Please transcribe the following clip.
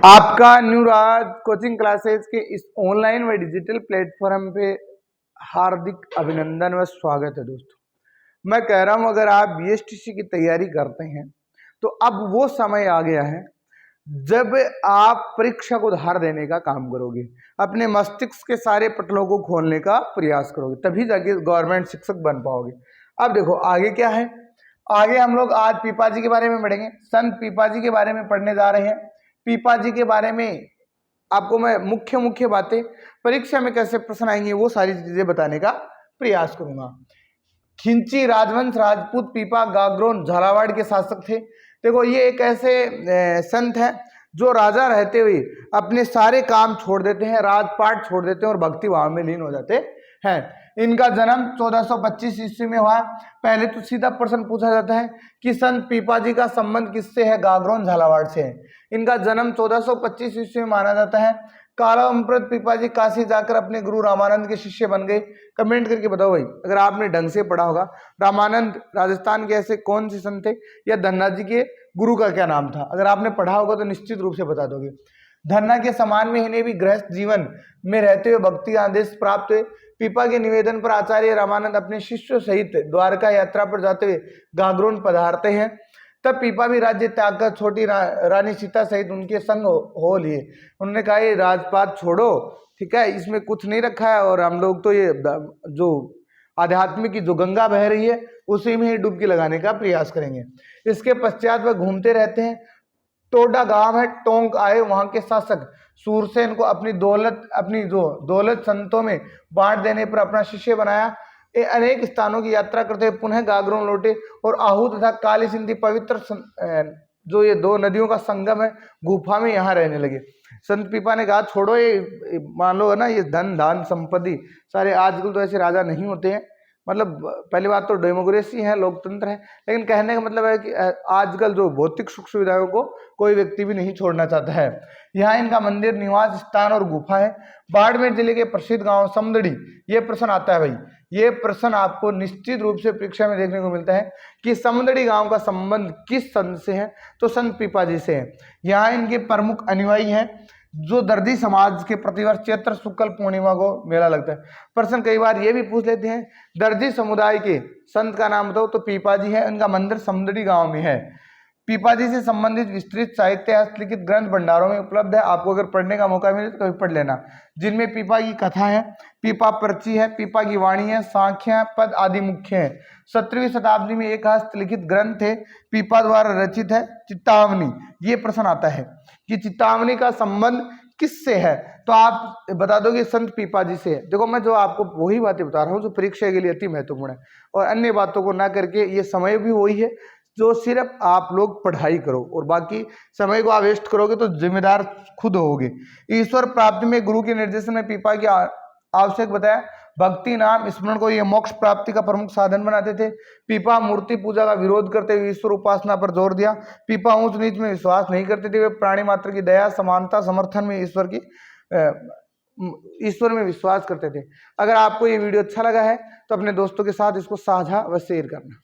आपका न्यू राज coaching classes के इस ऑनलाइन व डिजिटल प्लेटफॉर्म पे हार्दिक अभिनंदन व स्वागत है दोस्तों। मैं कह रहा हूं अगर आप बीएसटीसी की तैयारी करते हैं तो अब वो समय आ गया है जब आप परीक्षा को धार देने का काम करोगे, अपने मस्तिष्क के सारे पटलों को खोलने का प्रयास करोगे, तभी जाके गवर्नमेंट शिक्षक बन पाओगे। अब देखो आगे क्या है, आगे हम लोग आज पीपाजी के बारे में पढ़ेंगे। संत पीपाजी के बारे में पढ़ने जा रहे हैं। पीपाजी के बारे में आपको मैं मुख्य बातें परीक्षा में कैसे प्रश्न आएंगे वो सारी चीजें बताने का प्रयास करूंगा। खिंची राजवंश राजपूत पीपा गागरोन झालावाड़ के शासक थे। देखो ये एक ऐसे संत हैं जो राजा रहते हुए अपने सारे काम छोड़ देते हैं, राजपाट छोड़ देते हैं और भक्ति भाव में लीन हो जाते हैं। इनका जन्म 1425 ईस्वी में हुआ। पहले तो सीधा प्रश्न पूछा जाता है कि संत पीपाजी का संबंध किससे है? गागरोन झालावाड़ से है। इनका जन्म 1425 ईस्वी में माना जाता है। कालांतरित पीपाजी काशी जाकर अपने गुरु रामानंद के शिष्य बन गए। कमेंट करके बताओ भाई अगर आपने ढंग से पढ़ा होगा। रामानंद राजस्थान के ऐसे कौन से संत थे या धन्ना जी के गुरु का क्या नाम था? अगर आपने पढ़ा होगा तो निश्चित रूप से बता दोगे। धन्ना के समान में इन्हें भी गृहस्थ जीवन में रहते हुए भक्ति आदेश प्राप्त हुए। पीपा के निवेदन पर आचार्य रामानंद अपने शिष्यों सहित द्वारका यात्रा पर जाते हुए गागरोन पधारते हैं। तब पीपा भी राज्य त्याग कर छोटी रानी सीता सहित उनके संग हो लिए। उन्होंने कहा ये राजपाट छोड़ो, ठीक है, इसमें कुछ नहीं रखा है और हम लोग तो ये जो आध्यात्मिक की जो गंगा बह रही है उसी में ही डुबकी लगाने का प्रयास करेंगे। इसके पश्चात वह घूमते रहते हैं। टोडा गांव है, टोंक आए, वहां के शासक सूरसेन को अपनी जो दौलत संतों में बांट देने पर अपना शिष्य बनाया। अनेक स्थानों की यात्रा करते हुए पुनः गागरोन लौटे और आहू तथा काली सिंधी पवित्र जो ये दो नदियों का संगम है गुफा में यहाँ रहने लगे। संत पीपा ने कहा छोड़ो ये मान लो है ना, ये धन धान संपत्ति सारे आजकल तो ऐसे राजा नहीं होते हैं। मतलब पहली बात तो डेमोक्रेसी है, लोकतंत्र है, लेकिन कहने का मतलब है कि आजकल जो भौतिक सुख सुविधाओं को कोई व्यक्ति भी नहीं छोड़ना चाहता है। यहाँ इनका मंदिर, निवास स्थान और गुफा है। बाड़मेर जिले के प्रसिद्ध गांव समदड़ी, ये प्रश्न आता है भाई, ये प्रश्न आपको निश्चित रूप से परीक्षा में देखने को मिलता है कि समदड़ी गांव का संबंध किस संत से है? तो संत पीपाजी से है। यहाँ इनके प्रमुख अनुयायी हैं जो दर्दी समाज के प्रतिवर्ष चैत्र शुक्ल पूर्णिमा को मेला लगता है। प्रश्न कई बार ये भी पूछ लेते हैं दर्जी समुदाय के संत का नाम बताओ, तो पीपाजी है। उनका मंदिर समदड़ी गांव में है। पीपाजी से संबंधित विस्तृत साहित्य हस्तलिखित ग्रंथ भंडारों में उपलब्ध है। आपको अगर पढ़ने का मौका मिले तो कभी पढ़ लेना, जिनमें पीपा की कथा है, पीपा पर्ची है, पीपा की वाणी है, सांख्य पद आदि मुख्य है। 17वीं शताब्दी में एक हस्तलिखित ग्रंथ है पीपा द्वारा रचित है, चित्तावनी। ये प्रश्न आता है कि चित्तावनी का संबंध किससे है? तो आप बता दोगे संत पीपाजी से है। देखो मैं जो आपको वही बातें बता रहा हूँ जो परीक्षा के लिए अति महत्वपूर्ण है, और अन्य बातों को ना करके ये समय भी वही है जो सिर्फ आप लोग पढ़ाई करो और बाकी समय को आप वेस्ट करोगे तो जिम्मेदार खुद होगे। ईश्वर प्राप्ति में गुरु के निर्देशन में पीपा की आवश्यक बताया। भक्ति नाम स्मरण को ये मोक्ष प्राप्ति का प्रमुख साधन बनाते थे। पीपा मूर्ति पूजा का विरोध करते हुए ईश्वर उपासना पर जोर दिया। पीपा ऊंच नीच में विश्वास नहीं करते थे, वे प्राणी मात्र की दया समानता समर्थन में ईश्वर में विश्वास करते थे। अगर आपको ये वीडियो अच्छा लगा है तो अपने दोस्तों के साथ इसको साझा व शेयर करना।